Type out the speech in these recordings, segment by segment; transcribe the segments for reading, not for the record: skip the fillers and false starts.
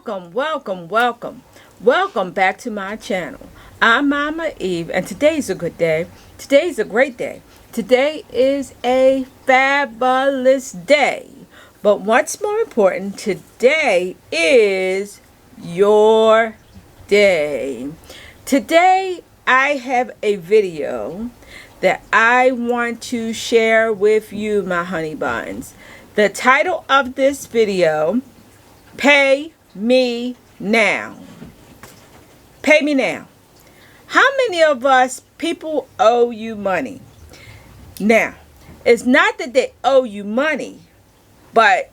Welcome back to my channel. I'm Mama Eve, and today's a good day. Today's a great day. Today is a fabulous day. But what's more important, today is your day. Today, I have a video that I want to share with you, my honey buns. The title of this video, Pay Me Now. Pay me now. How many of us people owe you money? Now, it's not that they owe you money, but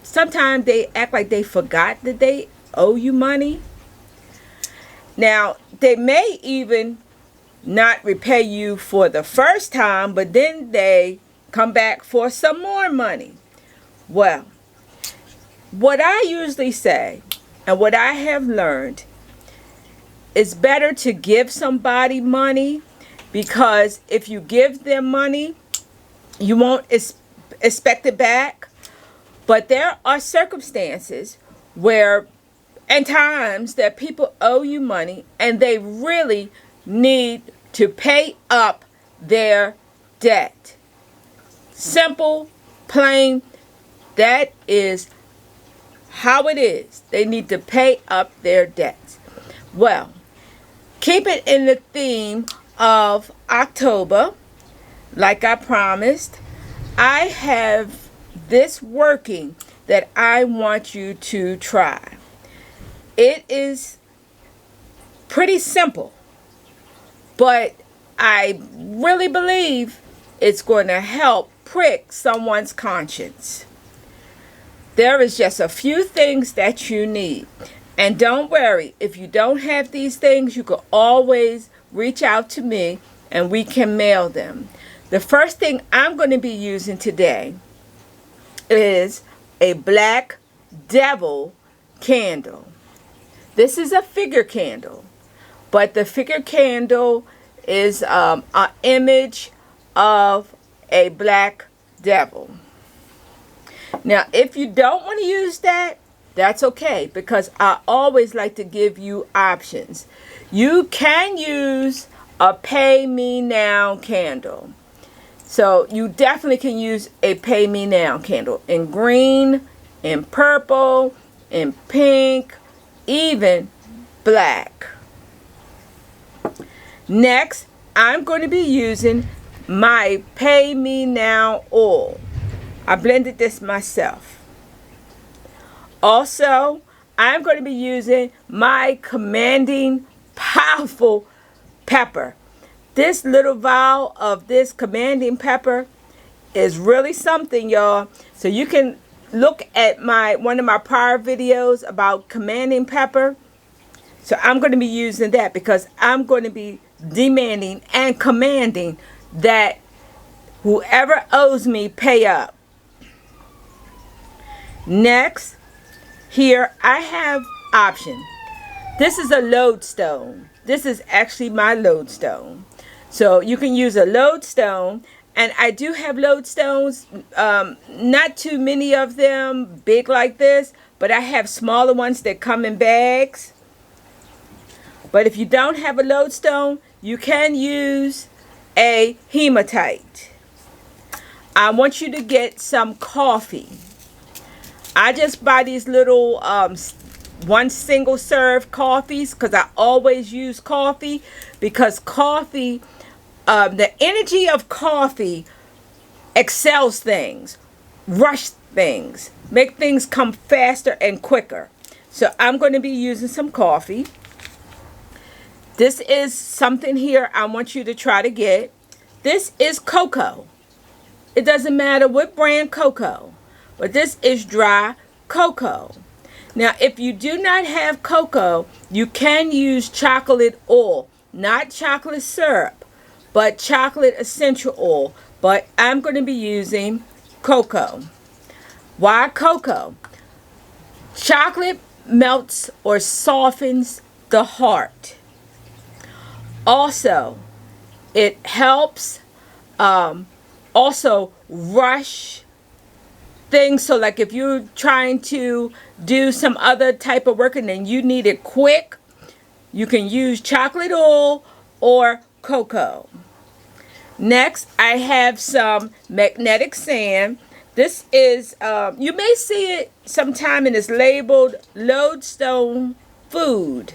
sometimes they act like they forgot that they owe you money. Now, they may even not repay you for the first time, but then they come back for some more money. Well, what I usually say and what I have learned, it's better to give somebody money, because if you give them money, you won't expect it back. But there are circumstances where and times that people owe you money and they really need to pay up their debt. Simple, plain, that is how it is. They need to pay up their debts. Well, keep it in the theme of October, like I promised. I have this working that I want you to try. It is pretty simple, but I really believe it's going to help prick someone's conscience. There is just a few things that you need. And don't worry, if you don't have these things, you can always reach out to me and we can mail them. The first thing I'm going to be using today is a black devil candle. This is a figure candle, but the figure candle is an image of a black devil. Now, if you don't want to use that, that's okay, because I always like to give you options. You can use a Pay Me Now candle. So you definitely can use a Pay Me Now candle in green, in purple, in pink, even black. Next, I'm going to be using my Pay Me Now oil. I blended this myself. Also, I'm going to be using my commanding, powerful pepper. This little vial of this commanding pepper is really something, y'all. So you can look at one of my prior videos about commanding pepper. So I'm going to be using that because I'm going to be demanding and commanding that whoever owes me pay up. Next, here I have option. This is a lodestone. This is actually my lodestone. So you can use a lodestone, and I do have lodestones, not too many of them big like this, but I have smaller ones that come in bags. But if you don't have a lodestone, you can use a hematite. I want you to get some coffee. I just buy these little one single serve coffees because I always use coffee, because coffee, the energy of coffee excels things, rush things, make things come faster and quicker. So I'm going to be using some coffee. This is something here I want you to try to get. This is cocoa. It doesn't matter what brand cocoa, but this is dry cocoa. Now, if you do not have cocoa, you can use chocolate oil, not chocolate syrup, but chocolate essential oil. But I'm going to be using cocoa. Why cocoa? Chocolate melts or softens the heart. Also, it helps also rush things. So like if you're trying to do some other type of work and then you need it quick, you can use chocolate oil or cocoa. Next, I have some magnetic sand. This is, you may see it sometime and it's labeled lodestone food.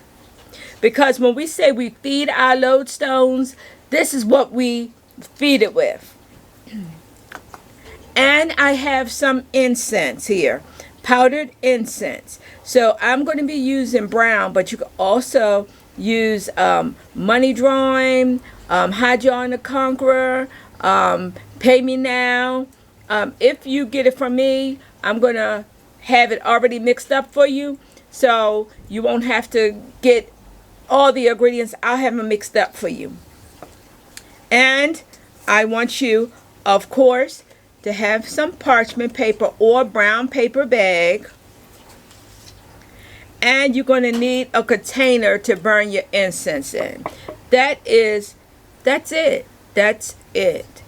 Because when we say we feed our lodestones, this is what we feed it with. And I have some incense here, powdered incense. So I'm going to be using brown, but you can also use money drawing, Hydra on the Conqueror, pay me now. If you get it from me, I'm going to have it already mixed up for you. So you won't have to get all the ingredients. I'll have them mixed up for you. And I want you, of course, to have some parchment paper or brown paper bag. And you're going to need a container to burn your incense in. That's it. That's it.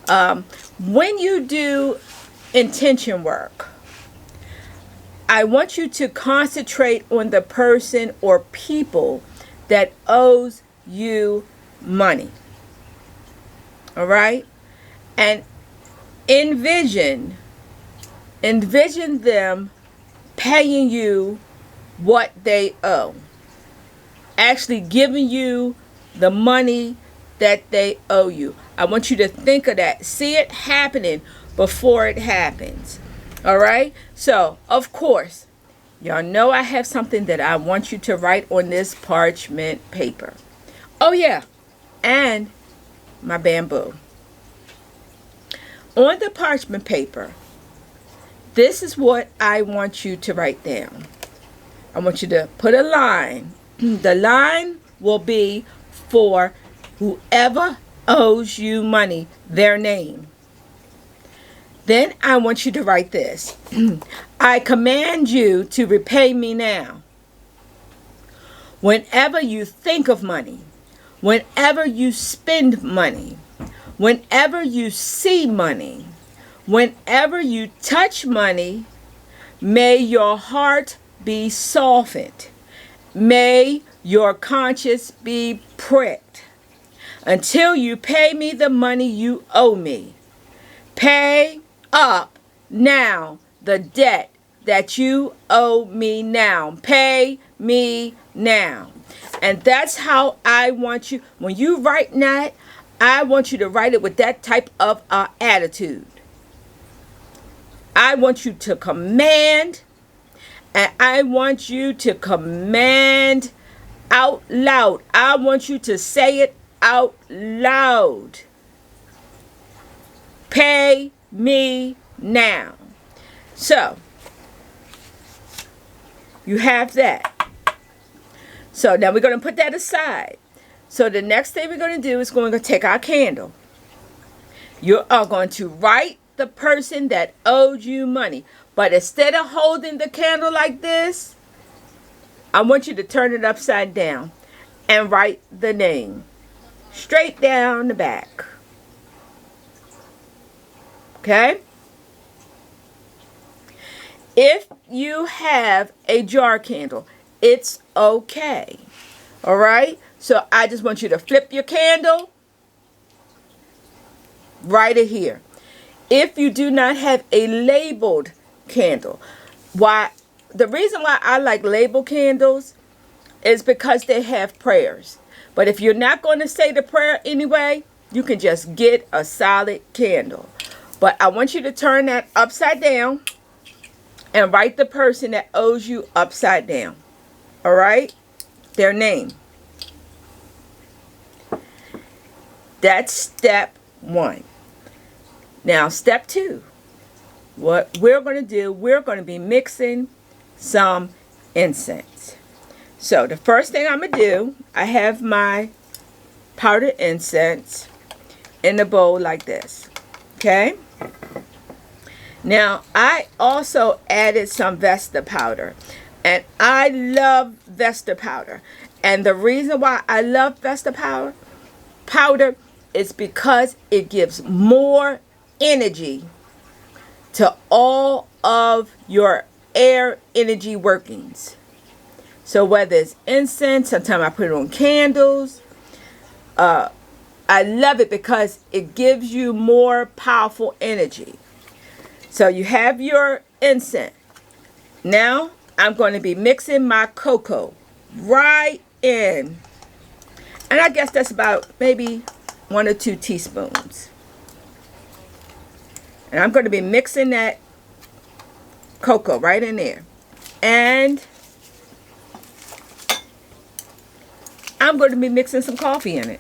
When you do intention work, I want you to concentrate on the person or people that owes you money. All right? And envision them paying you what they owe. Actually giving you the money that they owe you. I want you to think of that. See it happening before it happens. All right? So, of course, y'all know I have something that I want you to write on this parchment paper. Oh, yeah. And my bamboo. On the parchment paper, this is what I want you to write down. I want you to put a line. The line will be for whoever owes you money, their name. Then I want you to write this. I command you to repay me now. Whenever you think of money, whenever you spend money, whenever you see money, whenever you touch money, may your heart be softened. May your conscience be pricked until you pay me the money you owe me. Pay up now the debt that you owe me now. Pay me now. And that's how I want you, when you write that, I want you to write it with that type of attitude. I want you to command, and I want you to command out loud. I want you to say it out loud. Pay me now. So, you have that. So now we're going to put that aside. So the next thing we're going to do is going to take our candle. You are going to write the person that owed you money. But instead of holding the candle like this, I want you to turn it upside down and write the name straight down the back. Okay? If you have a jar candle, it's okay. All right? So I just want you to flip your candle, write it here. If you do not have a labeled candle, the reason why I like labeled candles is because they have prayers. But if you're not going to say the prayer anyway, you can just get a solid candle. But I want you to turn that upside down and write the person that owes you upside down. All right? Their name. That's step 1. Now, step 2. What we're going to do, we're going to be mixing some incense. So, the first thing I'm going to do, I have my powdered incense in a bowl like this. Okay? Now, I also added some Vesta powder. And I love Vesta powder. And the reason why I love Vesta powder is because it gives more energy to all of your air energy workings. So whether it's incense, sometimes I put it on candles. I love it because it gives you more powerful energy. So you have your incense. Now I'm going to be mixing my cocoa right in. And I guess that's about maybe 1 or 2 teaspoons. And I'm going to be mixing that cocoa right in there. And I'm going to be mixing some coffee in it.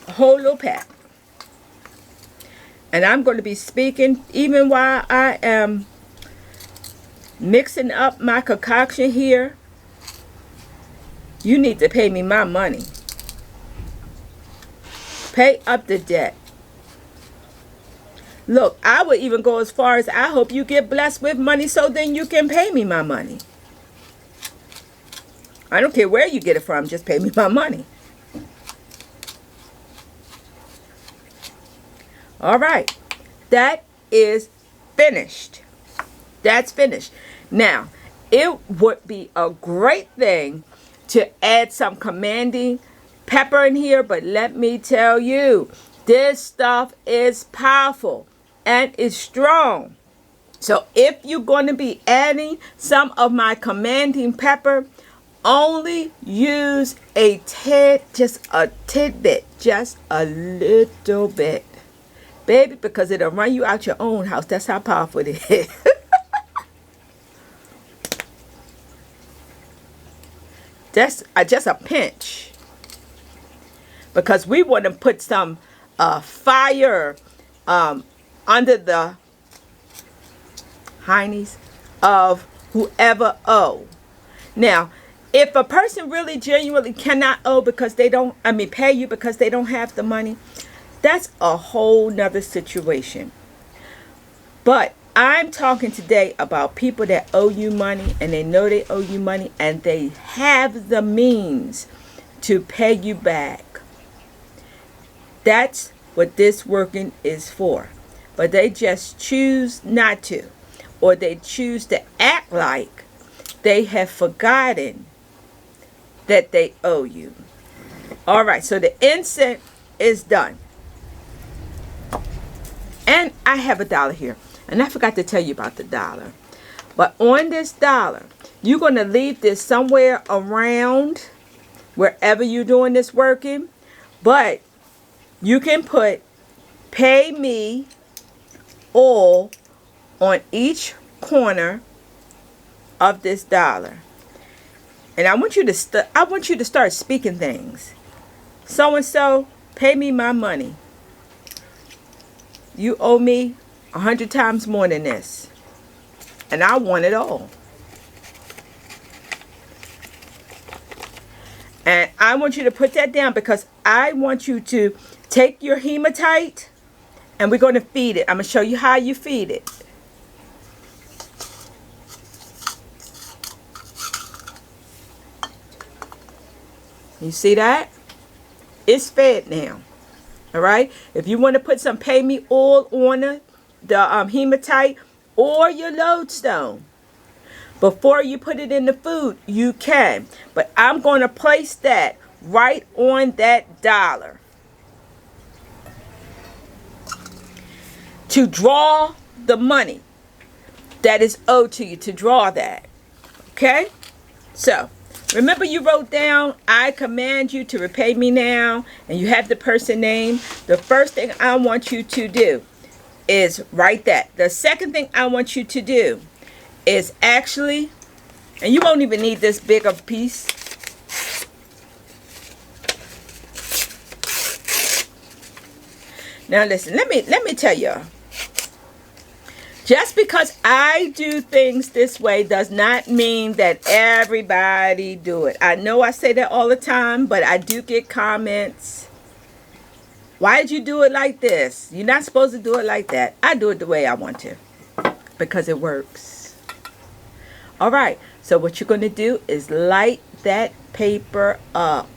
A whole little pack. And I'm going to be speaking even while I am mixing up my concoction here. You need to pay me my money. Pay up the debt. Look, I would even go as far as I hope you get blessed with money so then you can pay me my money. I don't care where you get it from, just pay me my money. All right, that is finished. That's finished. Now, it would be a great thing to add some commanding pepper in here, but let me tell you, this stuff is powerful and is strong. So if you're going to be adding some of my commanding pepper, only use a tad, just a tidbit, just a little bit. Baby, because it'll run you out your own house. That's how powerful it is. That's just a pinch. Because we want to put some fire under the heinies of whoever owe. Now, if a person really genuinely cannot owe because they don't, pay you because they don't have the money, that's a whole nother situation. But I'm talking today about people that owe you money and they know they owe you money and they have the means to pay you back. That's what this working is for. But they just choose not to. Or they choose to act like they have forgotten that they owe you. All right, so the incense is done. And I have $1 here. And I forgot to tell you about the $1. But on this $1, you're going to leave this somewhere around wherever you're doing this working. But you can put pay me all on each corner of this $1. And I want you to start speaking things. So and so, pay me my money. You owe me 100 times more than this. And I want it all. And I want you to put that down because I want you to take your hematite and we're going to feed it. I'm going to show you how you feed it. You see that? It's fed now. All right. If you want to put some pay me oil on the hematite or your lodestone before you put it in the food, you can. But I'm going to place that right on that $1 to draw the money that is owed to you, to draw that. Okay? So remember, you wrote down, I command you to repay me now, and you have the person name. The first thing I want you to do is write that. The second thing I want you to do is actually, and you won't even need this big of a piece. Now listen, let me tell you. Just because I do things this way does not mean that everybody do it. I know I say that all the time, but I do get comments. Why did you do it like this? You're not supposed to do it like that. I do it the way I want to because it works. All right. So what you're going to do is light that paper up.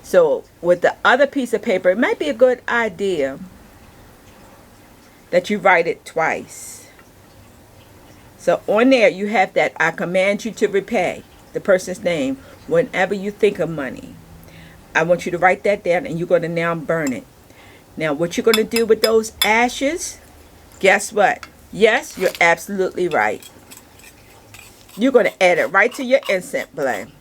So with the other piece of paper, it might be a good idea that you write it twice. So on there you have that I command you to repay, the person's name, whenever you think of money. I want you to write that down, and you're going to now burn it. Now what you're going to do with those ashes, guess what? Yes, you're absolutely right. You're going to add it right to your incense flame.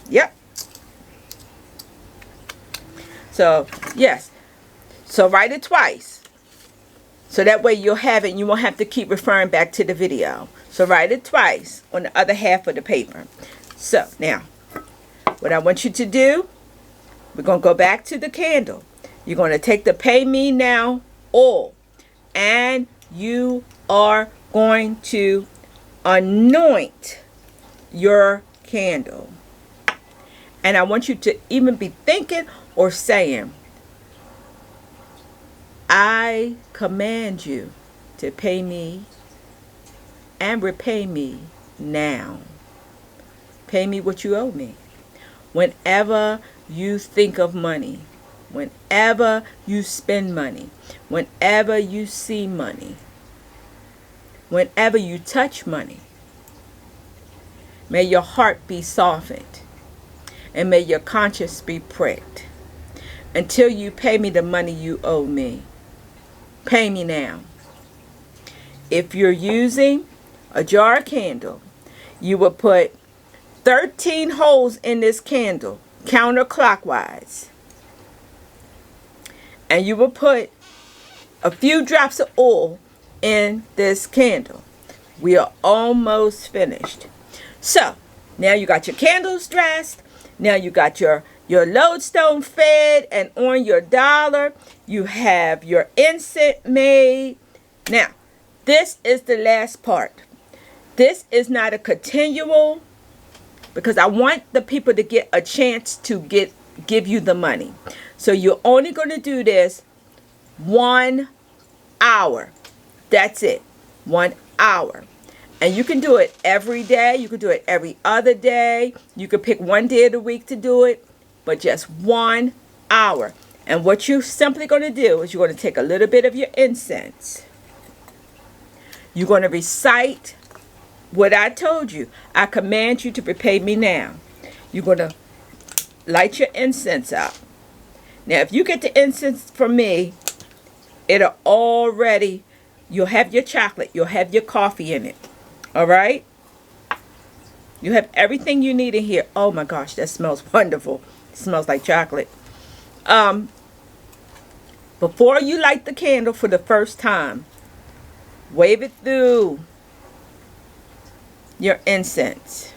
Yep. So, yes. So write it twice. So that way you'll have it and you won't have to keep referring back to the video. So write it twice on the other half of the paper. So now, what I want you to do, we're going to go back to the candle. You're going to take the Pay Me Now oil, and you are going to anoint your candle. And I want you to even be thinking or saying, I command you to pay me and repay me now. Pay me what you owe me. Whenever you think of money, whenever you spend money, whenever you see money, whenever you touch money, may your heart be softened and may your conscience be pricked until you pay me the money you owe me. Pay me now. If you're using a jar of candle, you will put 13 holes in this candle counterclockwise, and you will put a few drops of oil in this candle. We are almost finished. So now you got your candles dressed. Now you got your lodestone fed and on your dollar. You have your incense made. Now, this is the last part. This is not a continual, because I want the people to get a chance to give you the money. So you're only going to do this 1 hour. That's it. 1 hour. And you can do it every day. You can do it every other day. You can pick one day of the week to do it. But just 1 hour. And what you're simply going to do is you're going to take a little bit of your incense. You're going to recite what I told you. I command you to repay me now. You're going to light your incense up. Now, if you get the incense from me, it'll already, you'll have your chocolate. You'll have your coffee in it. All right? You have everything you need in here. Oh my gosh, that smells wonderful. It smells like chocolate. Before you light the candle for the first time, wave it through your incense.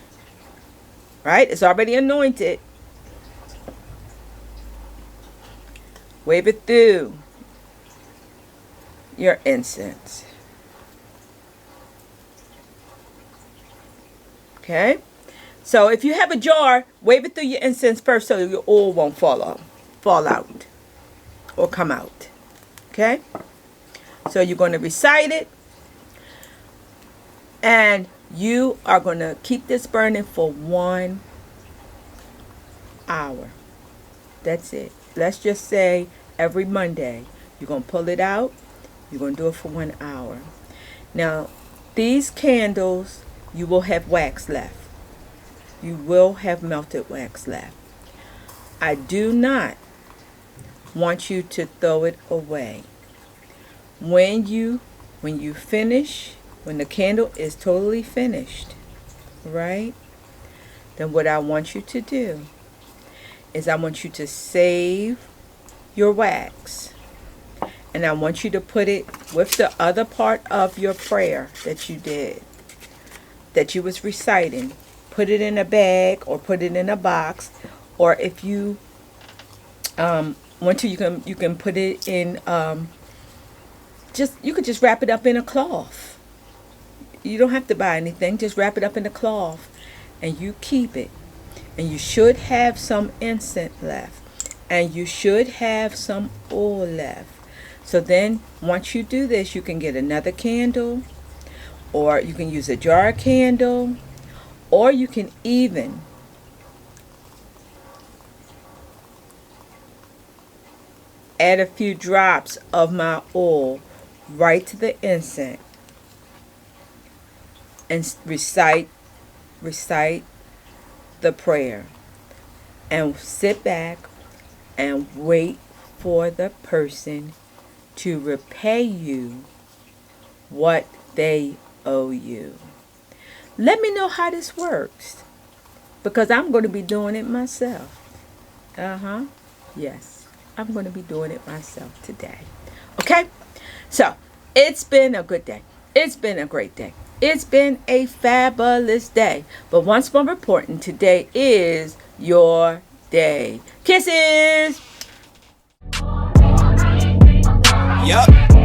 Right? It's already anointed. Wave it through your incense. Okay? So if you have a jar, wave it through your incense first so your oil won't fall out or come out. Okay? So you're going to recite it, and you are going to keep this burning for 1 hour. That's it. Let's just say every Monday you're going to pull it out. You're going to do it for 1 hour. Now, these candles, you will have wax left. You will have melted wax left. I do not want you to throw it away. When you finish, when the candle is totally finished, right? Then what I want you to do is I want you to save your wax. And I want you to put it with the other part of your prayer that you did, that you was reciting. Put it in a bag or put it in a box, or if you want to, you can put it in you could just wrap it up in a cloth. You don't have to buy anything. Just wrap it up in a cloth and you keep it. And you should have some incense left, and you should have some oil left. So then once you do this, you can get another candle, or you can use a jar candle, Or you can even add a few drops of my oil right to the incense and recite the prayer, and sit back and wait for the person to repay you what they owe you. Let me know how this works, because I'm going to be doing it myself. Yes, I'm going to be doing it myself today. Okay? So, it's been a good day. It's been a great day. It's been a fabulous day. But once more reporting, today is your day. Kisses! Yup.